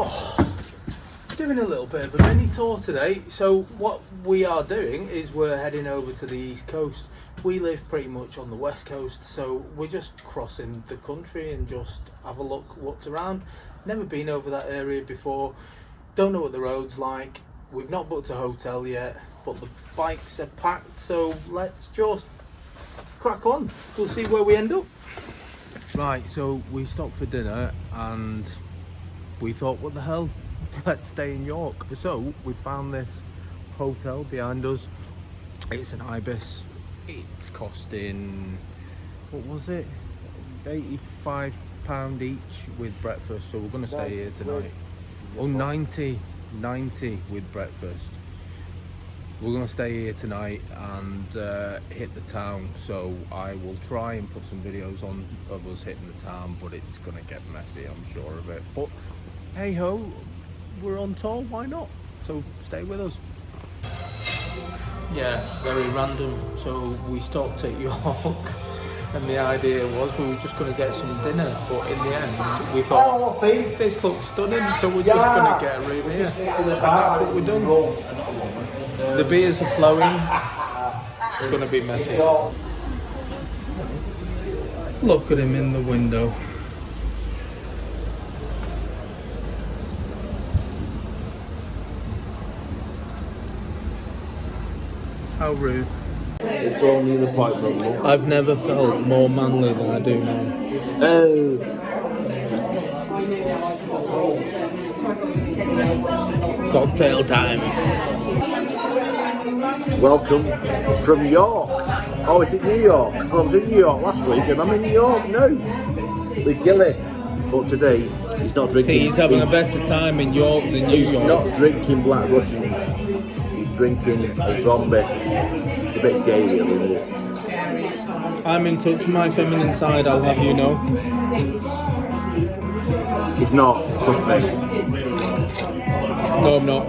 Oh, doing a little bit of a mini tour today. So what we are doing is we're heading over to the East Coast. We live pretty much on the West Coast, so we're just crossing the country and just have a look what's around. Never been over that area before, don't know what the road's like. We've not booked a hotel yet, but the bikes are packed, so let's just crack on. We'll see where we end up. Right, so we stopped for dinner and we thought, what the hell, let's stay in York. So we found this hotel behind us. It's an Ibis. It's costing, what was it, £85 each with breakfast, so we're going to stay here tonight. Oh, 90 with breakfast. We're going to stay here tonight and hit the town, so I will try and put some videos on of us hitting the town, but it's going to get messy, I'm sure of it. But hey ho, we're on tour, why not? So stay with us. Yeah, very random. So we stopped at York and the idea was we were just going to get some dinner, but in the end we thought this looks stunning, so we're just going to get a room here, and that's what we've done. The beers are flowing. It's going to be messy. Look at him in the window. How rude. It's only an appointment. I've never felt more manly than I do now. Cocktail time. Welcome from York. Oh, is it New York? Because I was in New York last week and I'm in New York now with Gilly. But today he's not drinking. See, he's having a better time in York than New York. He's not drinking Black Russians. He's drinking a zombie. It's a bit gay, really, isn't it? I'm in touch with my feminine side, I'll have you know. He's not, trust me. No, I'm not.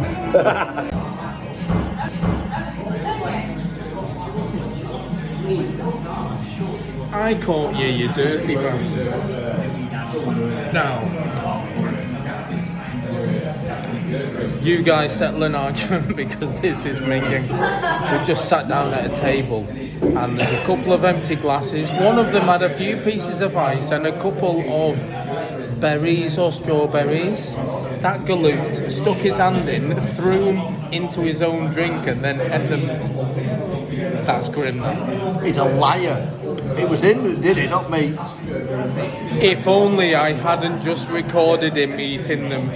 I caught you, you dirty bastard. Now, you guys settle an argument because this is minging. We've just sat down at a table and there's a couple of empty glasses. One of them had a few pieces of ice and a couple of berries or strawberries. That galoot stuck his hand in, threw them into his own drink and then ate them. That's grim. He's a liar. It was him that did it, not me. If only I hadn't just recorded him eating them.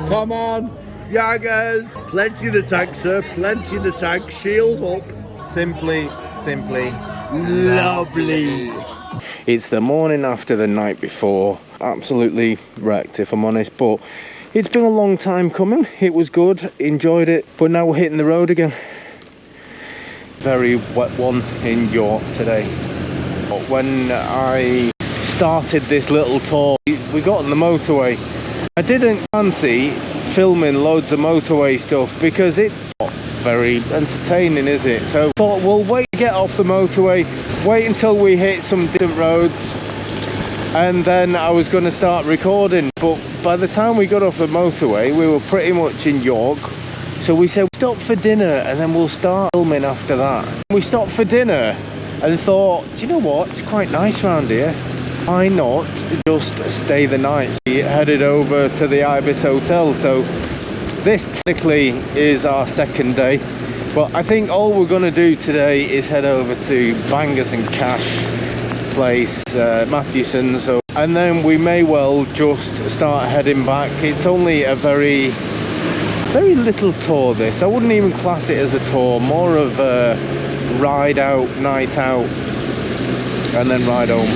Come on, Jaggers. Plenty in the tank, sir. Plenty in the tank. Shields up. Simply lovely. It's the morning after the night before. Absolutely wrecked, if I'm honest, but it's been a long time coming. It was good, enjoyed it, but now we're hitting the road again. Very wet one in York today. But when I started this little tour, we got on the motorway. I didn't fancy filming loads of motorway stuff because it's not very entertaining, is it? So I thought we'll wait to get off the motorway, wait until we hit some different roads, and then I was going to start recording. But by the time we got off the motorway, we were pretty much in York. So we said, stop for dinner and then we'll start filming after that. We stopped for dinner and thought, do you know what? It's quite nice around here. Why not just stay the night? We headed over to the Ibis Hotel. So this technically is our second day. But I think all we're going to do today is head over to Bangers and Cash place, Mathewsons. And then we may well just start heading back. It's only a very little tour this. I wouldn't even class it as a tour, more of a ride out, night out, and then ride home.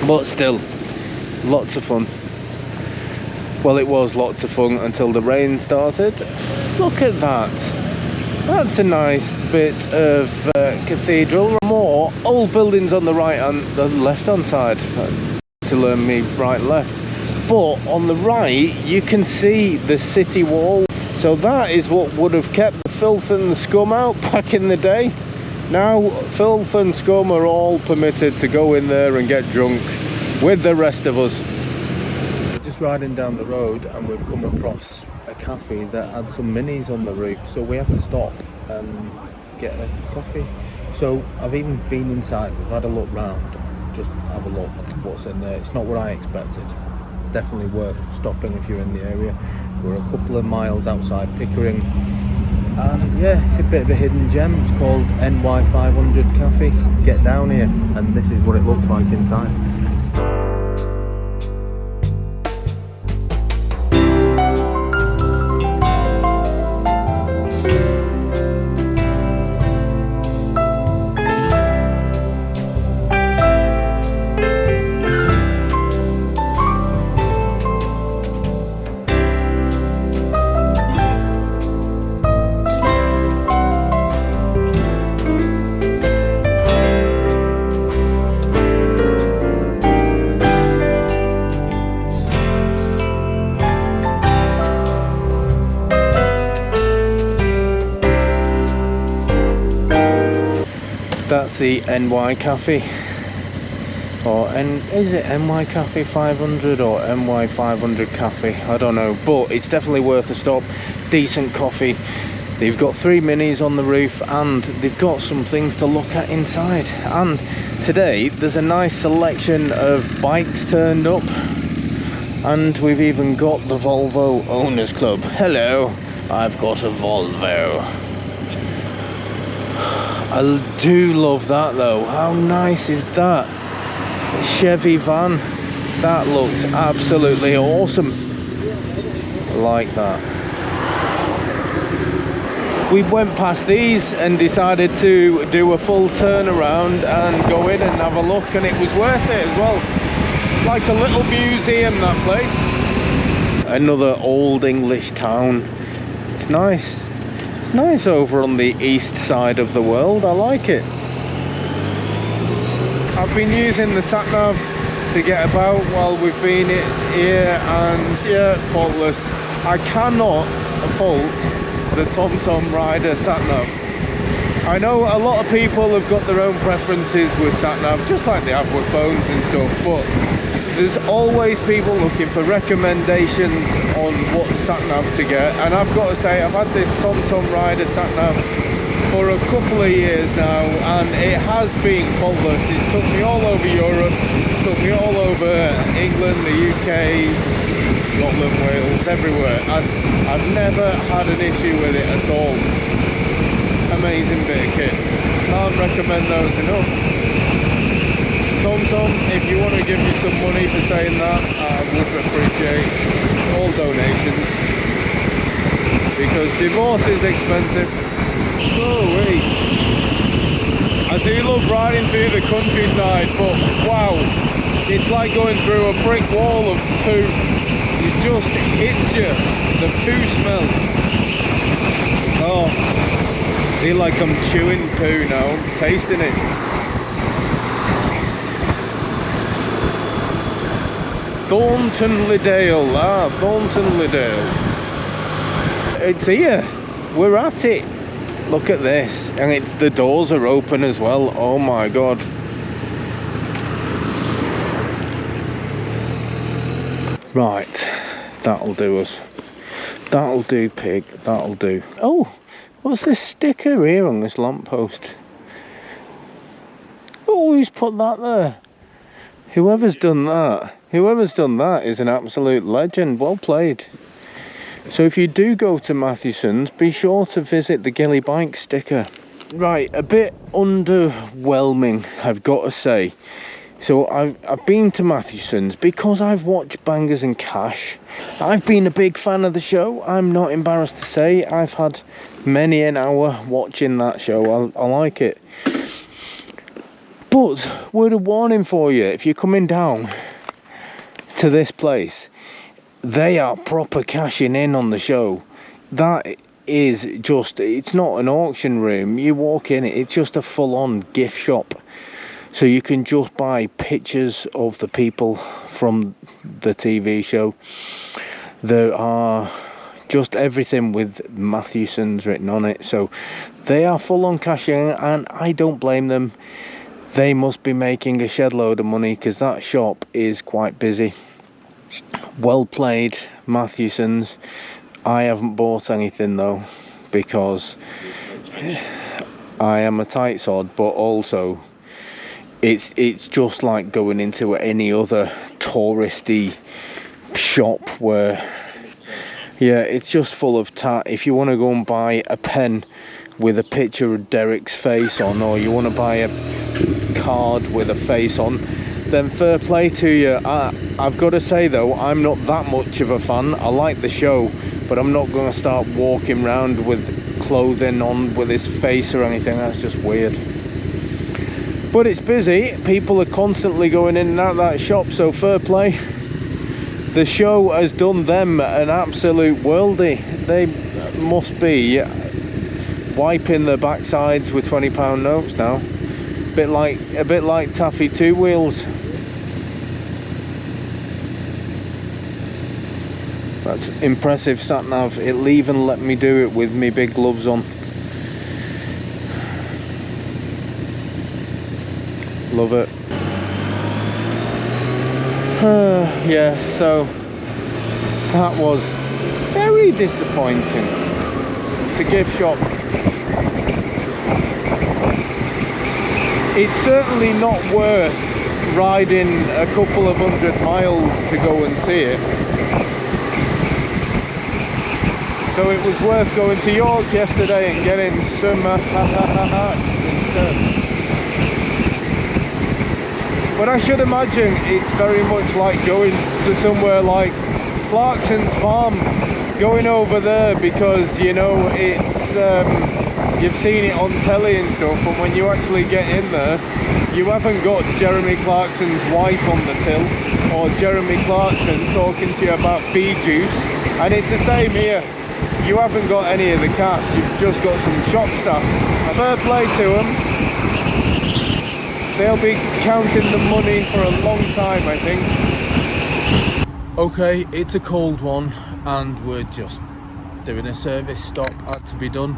But still, lots of fun. Well, it was lots of fun until the rain started. Look at that. That's a nice bit of cathedral. More old buildings on the right and the left hand side. To learn me right and left. But on the right you can see the city wall. So that is what would have kept the filth and the scum out back in the day. Now filth and scum are all permitted to go in there and get drunk with the rest of us. Just riding down the road and we've come across a cafe that had some minis on the roof, so we had to stop and get a coffee. So I've even been inside, we've had a look round, just have a look what's in there. It's not what I expected. Definitely worth stopping if you're in the area. We're a couple of miles outside Pickering, and yeah, a bit of a hidden gem. It's called NY500 Cafe. Get down here and this is what it looks like inside. That's the NY Cafe, or is it NY Cafe 500 or NY 500 Cafe? I don't know, but it's definitely worth a stop. Decent coffee. They've got 3 minis on the roof and they've got some things to look at inside. And today there's a nice selection of bikes turned up, and we've even got the Volvo Owners Club. Hello, I've got a Volvo. I do love that though. How nice is that? Chevy van. That looks absolutely awesome. I like that. We went past these and decided to do a full turnaround and go in and have a look, and it was worth it as well. Like a little museum, that place. Another old English town. It's nice. Nice over on the east side of the world. I like it. I've been using the sat nav to get about while we've been here, and yeah, faultless. I cannot fault the TomTom Rider sat nav. I know a lot of people have got their own preferences with sat nav, just like they have with phones and stuff, but there's always people looking for recommendations on what sat nav to get, and I've got to say I've had this TomTom Rider sat nav for a couple of years now, and it has been faultless. It's took me all over Europe, it's took me all over England, the UK, Scotland, Wales, everywhere. I've never had an issue with it at all. Amazing bit of kit. Can't recommend those enough. TomTom, if you want to give me some money for saying that, I would appreciate all donations, because divorce is expensive. Oh wait. I do love riding through the countryside, but wow, it's like going through a brick wall of poo. It just hits you, the poo smell. Oh, I feel like I'm chewing poo now, I'm tasting it. Thornton Liddale, Thornton Liddale. It's here, we're at it. Look at this, and the doors are open as well. Oh my god. Right, that'll do us. That'll do, pig, that'll do. Oh, what's this sticker here on this lamppost? Oh, who's put that there? Whoever's done that is an absolute legend. Well played. So if you do go to Mathewsons, be sure to visit the GILLYBIKES sticker. Right, a bit underwhelming, I've got to say. So I've been to Mathewsons because I've watched Bangers and Cash. I've been a big fan of the show. I'm not embarrassed to say I've had many an hour watching that show. I like it. But word of warning for you, if you're coming down to this place, they are proper cashing in on the show. That is just, it's not an auction room. You walk in, it's just a full-on gift shop. So you can just buy pictures of the people from the TV show. There are just everything with Mathewsons written on it. So they are full on cashing, and I don't blame them. They must be making a shed load of money, because that shop is quite busy. Well played, Mathewsons. I haven't bought anything though, because I am a tight sod, but also it's just like going into any other touristy shop where, yeah, it's just full of tat. If you want to go and buy a pen with a picture of Derek's face on, or you want to buy a card with a face on, then fair play to you. I've got to say though, I'm not that much of a fan. I like the show, but I'm not going to start walking around with clothing on with his face or anything. That's just weird. But it's busy. People are constantly going in and out of that shop, so fair play. The show has done them an absolute worldie. They must be wiping their backsides with £20 notes now. A bit like Taffy Two Wheels. That's impressive sat nav. It'll even let me do it with me big gloves on. Love it. Yeah, so that was very disappointing. It's a gift shop. It's certainly not worth riding a couple of 100 miles to go and see it. So it was worth going to York yesterday and getting some instead. But I should imagine it's very much like going to somewhere like Clarkson's farm, going over there, because you know it's you've seen it on telly and stuff, and when you actually get in there, you haven't got Jeremy Clarkson's wife on the till, or Jeremy Clarkson talking to you about bee juice. And it's the same here. You haven't got any of the cast, you've just got some shop staff. And fair play to them. They'll be counting the money for a long time, I think. Okay, it's a cold one, and we're just doing a service stop. Had to be done.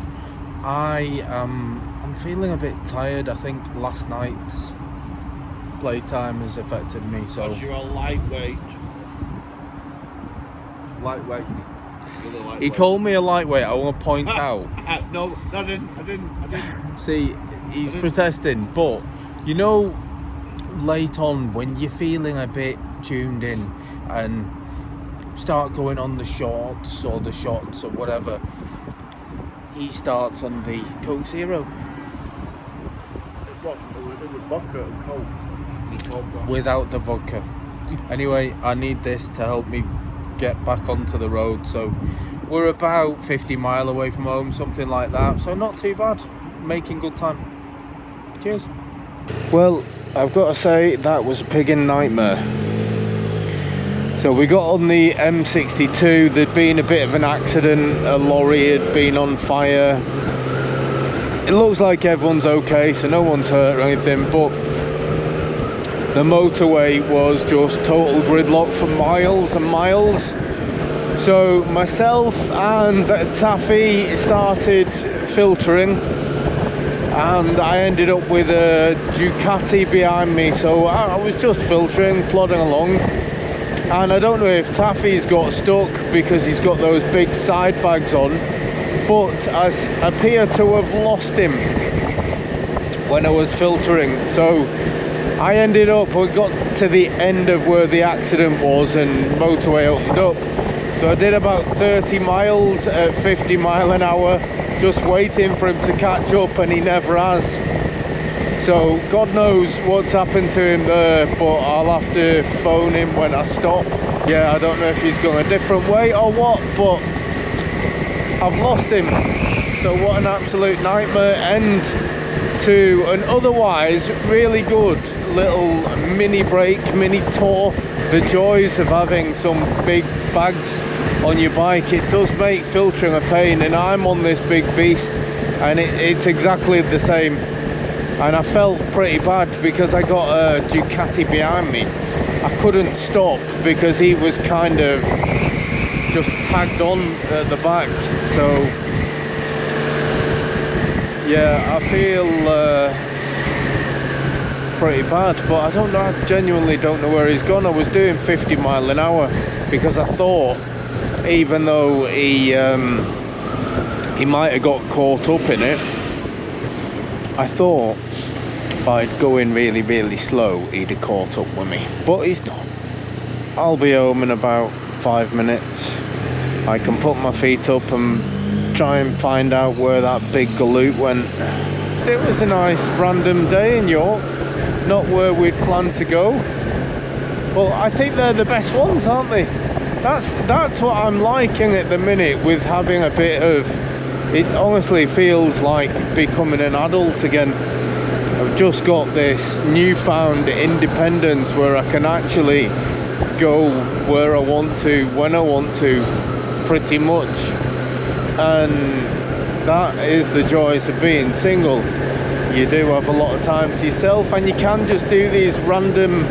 I'm feeling a bit tired. I think last night's playtime has affected me. So you're a lightweight. Lightweight. He called me a lightweight. I want to point out. No, I didn't. See, he's protesting, but you know, late on when you're feeling a bit tuned in and start going on the shorts or the shots or whatever, he starts on the Coke Zero. What? With vodka and Coke? Without the vodka. Anyway, I need this to help me get back onto the road. So we're about 50 mile away from home, something like that. So not too bad. Making good time. Cheers. Well, I've got to say, that was a piggin' nightmare. So we got on the M62, there'd been a bit of an accident, a lorry had been on fire. It looks like everyone's okay, so no one's hurt or anything, but the motorway was just total gridlock for miles and miles. So myself and Taffy started filtering, and I ended up with a Ducati behind me, so I was just filtering, plodding along. And I don't know if Taffy's got stuck because he's got those big side bags on, but I appear to have lost him when I was filtering. So I ended up, we got to the end of where the accident was and motorway opened up. So I did about 30 miles at 50 mile an hour, just waiting for him to catch up, and he never has. So God knows what's happened to him there, but I'll have to phone him when I stop. Yeah, I don't know if he's gone a different way or what, but I've lost him. So what an absolute nightmare end to an otherwise really good little mini break, mini tour. The joys of having some big bags on your bike, it does make filtering a pain, and I'm on this big beast and it's exactly the same. And I felt pretty bad because I got a Ducati behind me. I couldn't stop because he was kind of just tagged on at the back. So yeah, I feel pretty bad, but I don't know, I genuinely don't know where he's gone. I was doing 50 mile an hour because I thought, even though he might have got caught up in it, I thought by going really, really slow, he'd have caught up with me, but he's not. I'll be home in about 5 minutes. I can put my feet up and try and find out where that big galoot went. It was a nice random day in York, not where we'd planned to go. Well, I think they're the best ones, aren't they? That's what I'm liking at the minute, with having a bit of, it honestly feels like becoming an adult again. I've just got this newfound independence where I can actually go where I want to, when I want to, pretty much. And that is the joys of being single. You do have a lot of time to yourself, and you can just do these random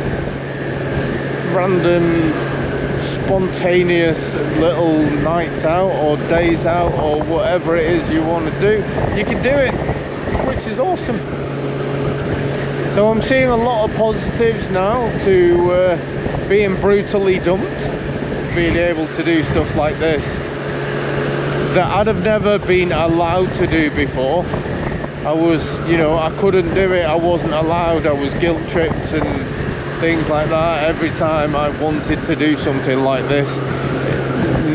spontaneous little nights out or days out or whatever it is you want to do. You can do it, which is awesome. So I'm seeing a lot of positives now to being brutally dumped, being able to do stuff like this that I'd have never been allowed to do before. I was, you know, I couldn't do it, I wasn't allowed, I was guilt tripped and things like that every time I wanted to do something like this.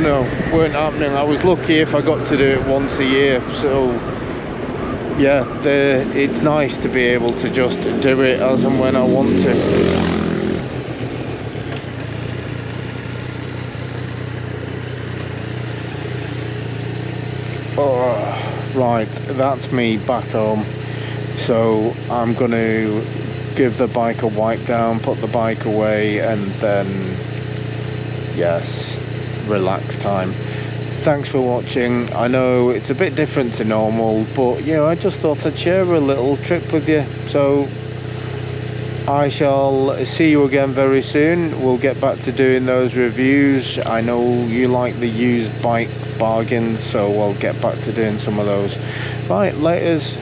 No, weren't happening. I was lucky if I got to do it once a year. So yeah, it's nice to be able to just do it as and when I want to. Right, that's me back home. So I'm going to give the bike a wipe down, put the bike away, and then yes, relax time. Thanks for watching. I know it's a bit different to normal, but you know, I just thought I'd share a little trip with you. So I shall see you again very soon. We'll get back to doing those reviews. I know you like the used bike bargains, so we'll get back to doing some of those. Right, laters.